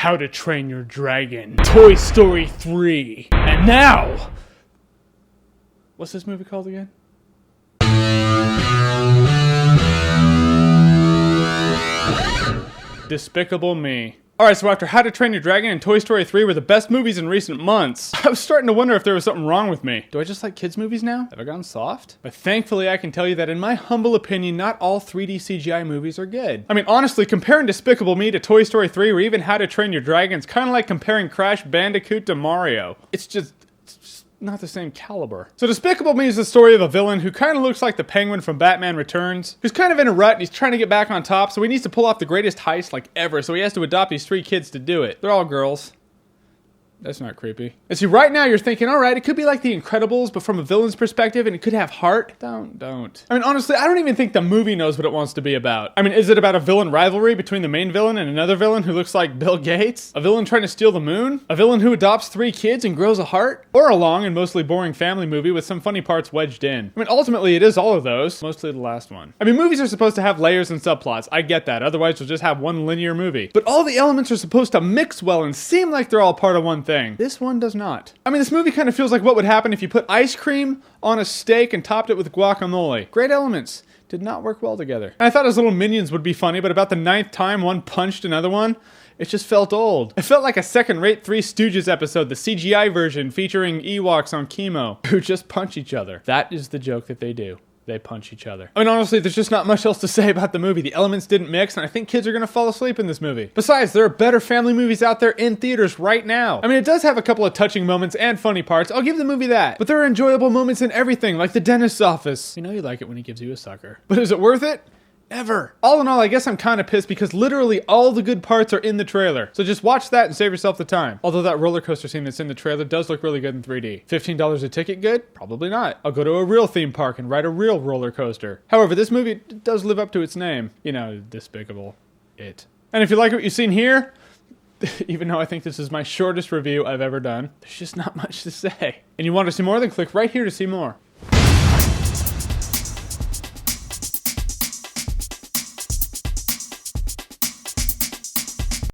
How to Train Your Dragon, Toy Story 3, and now... What's this movie called again? Despicable Me. Alright, so after How to Train Your Dragon and Toy Story 3 were the best movies in recent months, I was starting to wonder if there was something wrong with me. Do I just like kids' movies now? Have I gone soft? But thankfully I can tell you that in my humble opinion, not all 3D CGI movies are good. I mean, honestly, comparing Despicable Me to Toy Story 3 or even How to Train Your Dragon is kind of like comparing Crash Bandicoot to Mario. It's just not the same caliber. So Despicable Me is the story of a villain who kind of looks like the Penguin from Batman Returns, who's kind of in a rut and he's trying to get back on top, so he needs to pull off the greatest heist like ever, so he has to adopt these 3 kids to do it. They're all girls. That's not creepy. And see, right now you're thinking, alright, it could be like The Incredibles, but from a villain's perspective, and it could have heart. Don't. I mean, honestly, I don't even think the movie knows what it wants to be about. I mean, is it about a villain rivalry between the main villain and another villain who looks like Bill Gates? A villain trying to steal the moon? A villain who adopts 3 kids and grows a heart? Or a long and mostly boring family movie with some funny parts wedged in? I mean, ultimately, it is all of those. Mostly the last one. I mean, movies are supposed to have layers and subplots. I get that. Otherwise, you'll just have one linear movie. But all the elements are supposed to mix well and seem like they're all part of one thing. This one does not. I mean, this movie kind of feels like what would happen if you put ice cream on a steak and topped it with guacamole. Great elements. Did not work well together. And I thought his little minions would be funny, but about the 9th time one punched another one, it just felt old. It felt like a second-rate Three Stooges episode, the CGI version featuring Ewoks on chemo, who just punch each other. That is the joke that they do. They punch each other. I mean, honestly, there's just not much else to say about the movie. The elements didn't mix, and I think kids are gonna fall asleep in this movie. Besides, there are better family movies out there in theaters right now. I mean, it does have a couple of touching moments and funny parts. I'll give the movie that. But there are enjoyable moments in everything, like the dentist's office. You know you like it when he gives you a sucker. But is it worth it? Never. All in all, I guess I'm kind of pissed because literally all the good parts are in the trailer. So just watch that and save yourself the time. Although that roller coaster scene that's in the trailer does look really good in 3D. $15 a ticket good? Probably not. I'll go to a real theme park and ride a real roller coaster. However, this movie does live up to its name. You know, Despicable It. And if you like what you've seen here, even though I think this is my shortest review I've ever done, there's just not much to say. And you want to see more? Then click right here to see more.